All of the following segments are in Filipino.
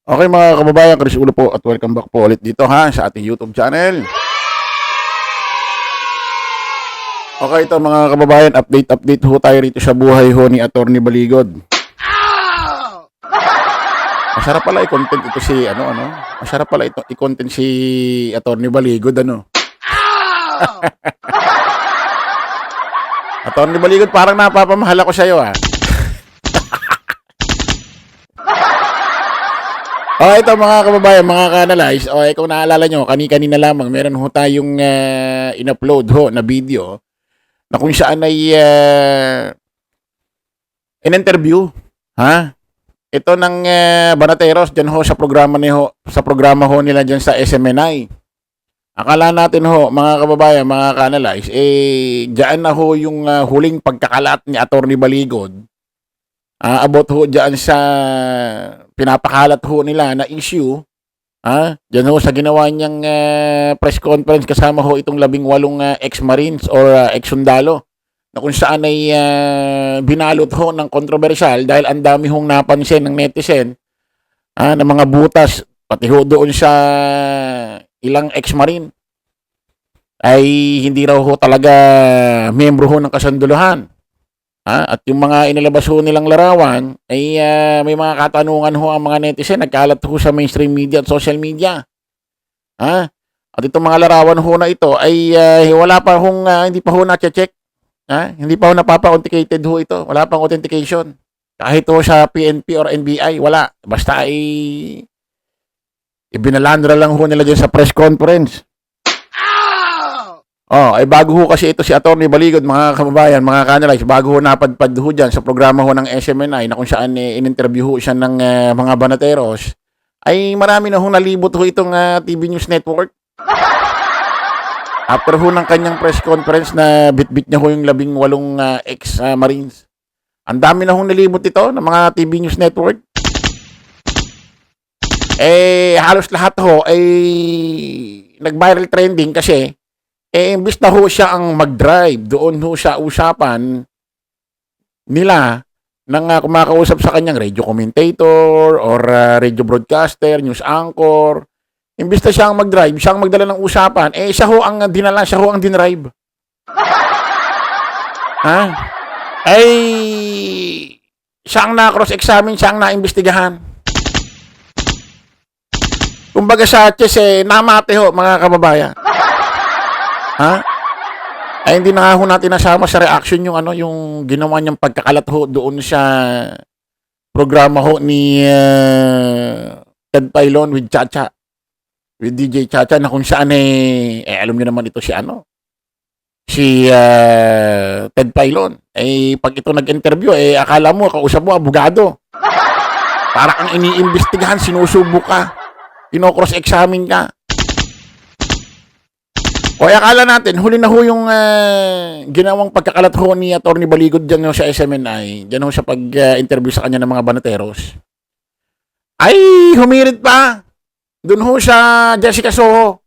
Okay mga kababayan, Chris Ulo po at welcome back po ulit dito sa ating YouTube channel. Okay ito mga kababayan, update ho tayo rito sa buhay ho ni Attorney Baligod. Masarap pala i-content ito si Masarap pala ito i-content si Attorney Baligod Attorney Baligod, parang napapamahal ako sa iyo Okay, ito mga kababayan, mga ka-analyze. Okay, kung naalala nyo, kanina lamang, meron ho tayong in-upload ho na video na kung saan ay in-interview, ito ng Banateros dyan ho sa programa nila dyan sa SMNI. Akala natin ho, mga kababayan, mga ka-analyze, dyan na ho yung huling pagkakalat ni Attorney Baligod. About ho dyan sa pinapakalat ho nila na issue, dyan ho sa ginawa niyang press conference kasama ho itong 18 ex-marines or ex-sundalo na kung saan ay binalot ho ng kontrobersyal dahil ang dami hong napansin ng netizen ng mga butas pati ho doon sa ilang ex-marine ay hindi raw ho talaga miyembro ho ng kasunduluhan. At yung mga inilabas ho nilang larawan ay may mga katanungan ho ang mga netizen, nagkalat ho sa mainstream media at social media. At itong mga larawan ho na ito ay wala pa hong hindi pa ho na-check. Hindi pa ho napapa-authenticated ho ito. Wala pang authentication. Kahit ho sa PNP or NBI, wala. Basta ay ibinalandra lang ho nila dyan sa press conference. Ay bago ho kasi ito si Attorney Baligod, mga kababayan, mga ka-analyze, bago ho napadpad ho dyan sa programa ho ng SMNI na kung saan in-interview ho siya ng mga Banateros, ay marami na ho nalibot ho itong TV News Network. After ho ng kanyang press conference na bit-bit niya ho yung 18 ex-marines. Ang dami na ho nalibot ito ng mga TV News Network. Halos lahat ho ay nag-viral trending kasi imbis na ho siya ang mag-drive doon ho sa usapan nila ng kumakausap sa kanyang radio commentator or radio broadcaster, news anchor. Imbis na siya ang mag-drive, siya ang magdala ng usapan, siya ho ang dinala, siya ho ang dinrive. Siya ang na-cross-examine, siya ang na-imbestigahan. Kumbaga sa chess, namate ho, mga kababayan. Ay hindi na ho natin nasama sa reaction yung yung ginawa niyang pagkakalat ho doon sa programa ho ni Ted Pailon with Chacha, with DJ Chacha, na kung saan alam niyo naman ito si Ted Pailon. Pag ito nag-interview akala mo kausap mo abogado. Para kang iniimbestigahan, sinusubok ka, ino-cross-examine ka. O akala natin, huli na ho yung ginawang pagkakalat ho ni Attorney Baligod dyan ho sa SMNI, dyan ho sa pag-interview sa kanya ng mga Banateros. Ay, humirit pa. Doon ho sa Jessica Soho.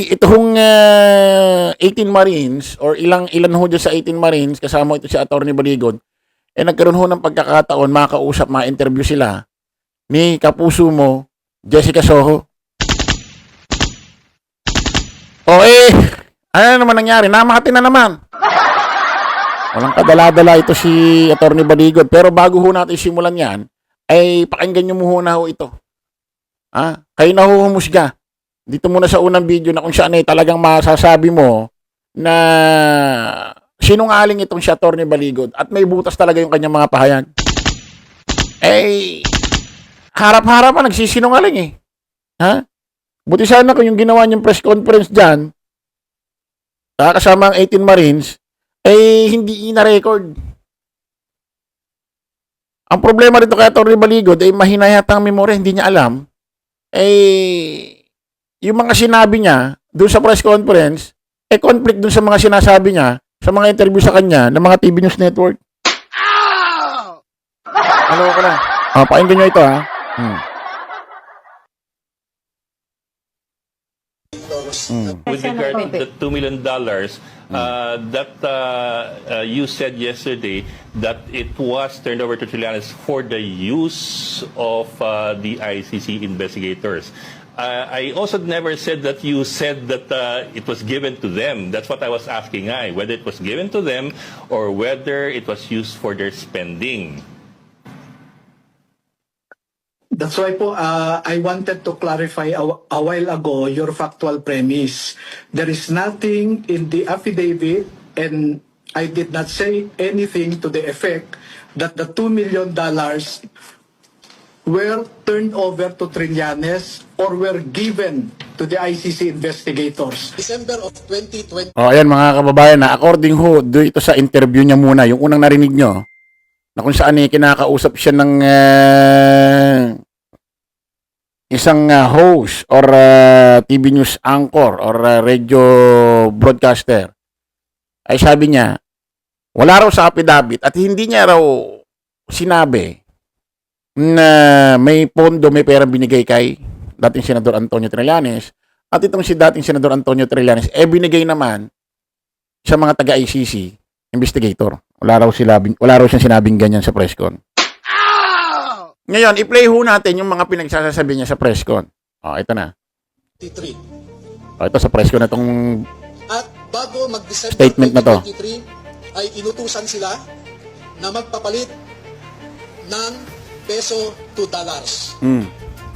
Ito hong 18 Marines, or ilan ho dyan sa 18 Marines, kasama ito si Attorney Baligod, nagkaroon ho ng pagkakataon, makausap, ma-interview sila ni kapuso mo, Jessica Soho. Ano naman nangyari? Namati na naman. Walang kadala-dala ito si Attorney Baligod. Pero bago ho natin simulan yan, pakinggan nyo muna ho ito. Kayo na ho humusga. Dito muna sa unang video na kung saan talagang masasabi mo na sinungaling itong si Attorney Baligod at may butas talaga yung kanyang mga pahayag. Harap-harapan, nagsisinungaling Buti sana kung yung ginawa niyang press conference dyan, kasama ang 18 Marines, hindi ina-record. Ang problema rito kay Attorney Baligod, mahina yata ang memorya, hindi niya alam. Yung mga sinabi niya doon sa press conference, conflict doon sa mga sinasabi niya, sa mga interview sa kanya ng mga TV News Network. Ano ko na? Pakinggan nyo ito With regard to the $2 million, that you said yesterday that it was turned over to Trillanes for the use of the ICC investigators. I also never said that you said that it was given to them. That's what I was asking, whether it was given to them or whether it was used for their spending. That's why po, I wanted to clarify a while ago your factual premise. There is nothing in the affidavit, and I did not say anything to the effect that the $2 million were turned over to Trillanes or were given to the ICC investigators. December of 2020. O, ayan mga kababayan, na according ho, dito sa interview niya muna, yung unang narinig nyo, na kung saan kinakausap siya ng isang host or TV news anchor or radio broadcaster, ay sabi niya, wala raw sa affidavit at hindi niya raw sinabi na may pondo, may perang binigay kay dating Senador Antonio Trillanes at itong si dating Senador Antonio Trillanes binigay naman sa mga taga-ICC investigator. Wala raw siyang sinabing ganyan sa press con. Ngayon, i-play ho natin yung mga pinagsasasabi niya sa press con. Ito na. Ito sa press con na itong At bago mag-December statement na to. 2023, ay inutusan sila na magpapalit ng peso to dollars.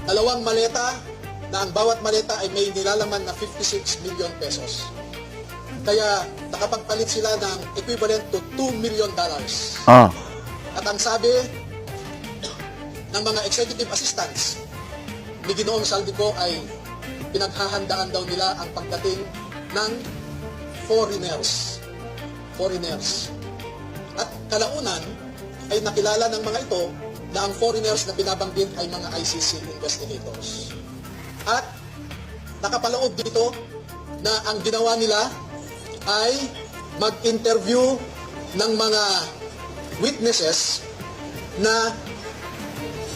Dalawang maleta na ang bawat maleta ay may nilalaman na 56 million pesos. Kaya nakapagpalit sila ng equivalent to $2 million. At ang sabi ng mga executive assistants ni Ginoong Saldico ay pinaghahandaan daw nila ang pagdating ng foreigners. At kalaunan ay nakilala ng mga ito na ang foreigners na binabanggit ay mga ICC investigators. At nakapaloob dito na ang ginawa nila ay mag-interview ng mga witnesses na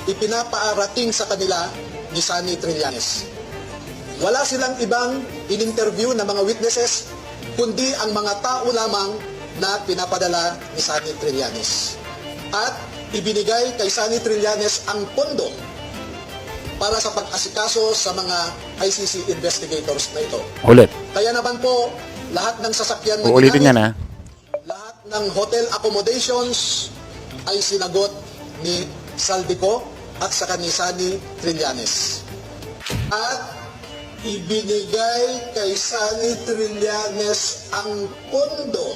ipinapaarating sa kanila ni Sunny Trillanes. Wala silang ibang in-interview na mga witnesses kundi ang mga tao lamang na pinapadala ni Sunny Trillanes. At ibinigay kay Sunny Trillanes ang pondo para sa pag-asikaso sa mga ICC investigators na ito. Ulit. Kaya naman po, lahat ng sasakyan na Uulitin yan, ha? lahat ng hotel accommodations ay sinagot ni Saldico at saka ni Sunny Trillanes. At ibinigay kay Sunny Trillanes ang pondo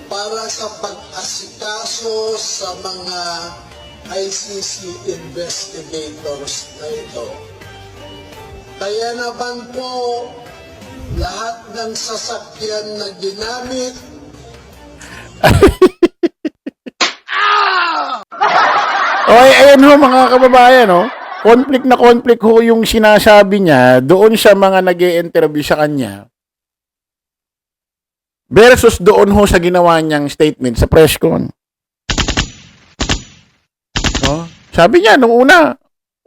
para sa pag-asikaso sa mga ICC investigators na ito. Kaya naman po, lahat ng sasakyan na ginamit Ayan ho mga kababayan, no? Conflict ho yung sinasabi niya doon sa mga nag-i-interview sa kanya versus doon ho sa ginawa niyang statement sa press con. No? Sabi niya, nung una,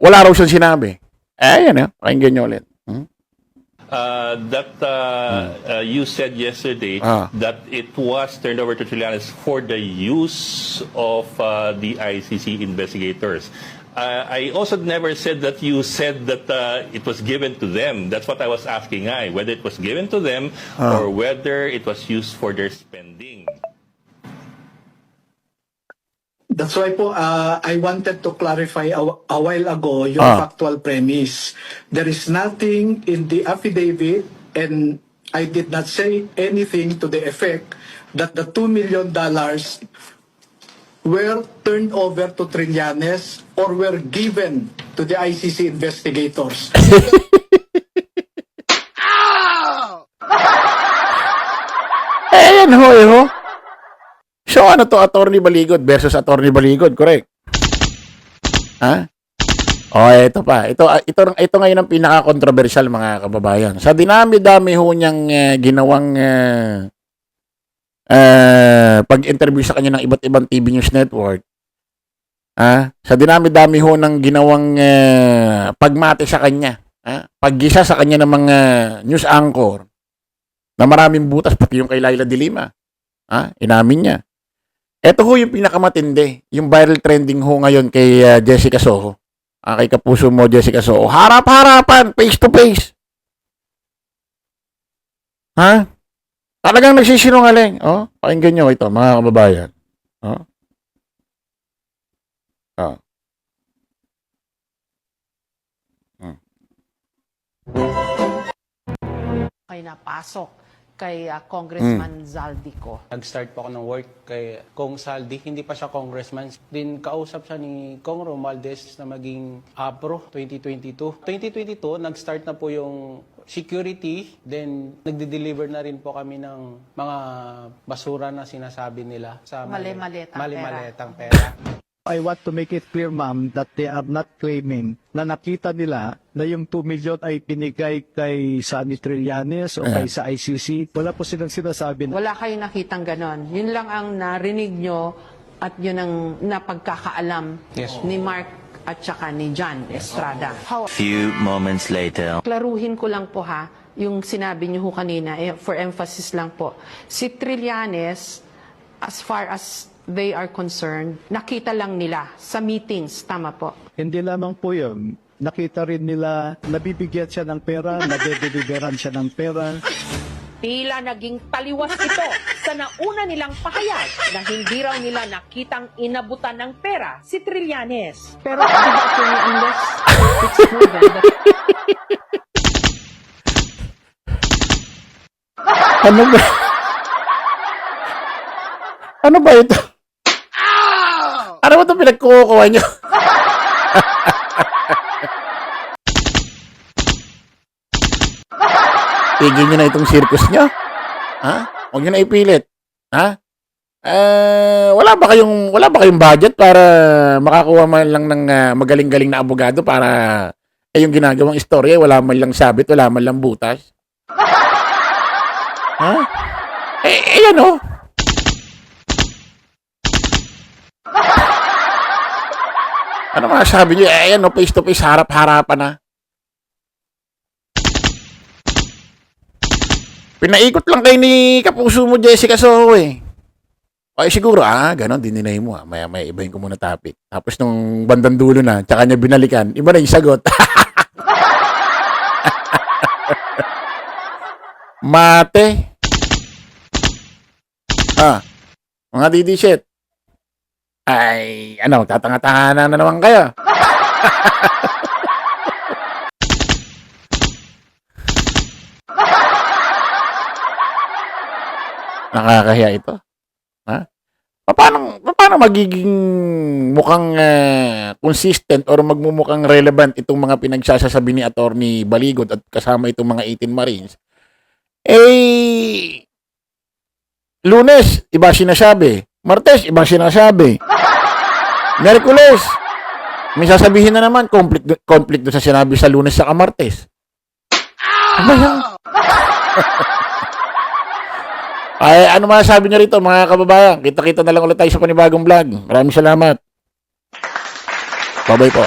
wala raw siyang sinabi. Ayan, pakinggan niyo ulit. You said yesterday that it was turned over to Trillanes for the use of the ICC investigators. I also never said that you said that it was given to them. That's what I was asking, whether it was given to them or whether it was used for their spending. That's why po, I wanted to clarify a while ago your factual premise. There is nothing in the affidavit, and I did not say anything to the effect that the $2 million were turned over to Trillanes or were given to the ICC investigators. Ayan ho. So ano to, Attorney Baligod versus Attorney Baligod, correct? Ha? Ito pa. Ito ngayon ang pinaka-controversial mga kababayan. Sa dinami-dami ho niyang ginawang pag-interview sa kanya ng iba't ibang TV News Network, sa dinami-dami ho ng ginawang pagmate sa kanya paggisa sa kanya ng mga news anchor na maraming butas, pati yung kay Laila de Lima. Inamin niya. Ito ho yung pinakamatindi, yung viral trending ho ngayon kay Jessica Soho. Kay kapuso mo, Jessica Soho. Harap-harapan, face to face. Talagang nagsisinungaling. Pakinggan nyo ito, mga kababayan. Ay napasok kay Congressman Zaldico. Nag-start po ako ng work kay Kong Saldi. Hindi pa siya congressman. Din kausap siya ni Kong Romualdez na maging APRO 2022. 2022, nag-start na po yung security. Then, nagde-deliver na rin po kami ng mga basura na sinasabi nila sa mali-maletang pera. I want to make it clear, ma'am, that they are not claiming na nakita nila na yung 2 million ay pinigay kay Sunny Trillanes o kay sa ICC. Wala po silang sinasabi na Wala kayong nakitang ganon. Yun lang ang narinig nyo at yun ang napagkakaalam ni Mark at saka ni John Estrada. Few moments later. Klaruhin ko lang po yung sinabi niyo ho kanina, for emphasis lang po. Si Trillanes, as far as they are concerned, nakita lang nila sa meetings, tama po. hindi lamang po yun. Nakita rin nila nabibigyan siya ng pera, nadedeliveran siya ng pera. Tila naging taliwas ito sa nauna nilang pahayag na hindi raw nila nakitang inabutan ng pera si Trillanes. Pero actually, unless it's proven that Ano ba? Ano ba ito? Ano ba ito pinagkukuha nyo? Tigil nyo na itong circus nyo. Huwag nyo na ipilit. Wala ba kayong budget para makakuha man lang ng magaling-galing na abogado para yung ginagawang istorya, wala man lang sabit, wala man lang butas? Yan o. Ano masasabi nyo? Ayan o, face to face, harap-harapan na. Pinaikot lang kayo ni kapuso mo, Jessica Soho eh. Ay siguro, ganon, dininay mo Maya-maya, ibahin ko muna topic. Tapos nung bandang dulo na, tsaka niya binalikan, iba na yung sagot. Mate. Mga didi-shit. Ay, tatanga-tanga na naman kayo. Nakakahiya ito. Paano magiging mukhang consistent or magmumukhang relevant itong mga pinagsasasabi ni Attorney Baligod at kasama itong mga 18 Marines? Lunes, iba sinasabi. Martes, ibang sinasabi. Miyerkules, may sasabihin na naman, conflict doon sa sinabi sa Lunes sa Martes. Ano yan? Ay, ano masasabi niyo rito mga kababayan? Kita-kita na lang ulit tayo sa panibagong vlog. Maraming salamat. Bye-bye po.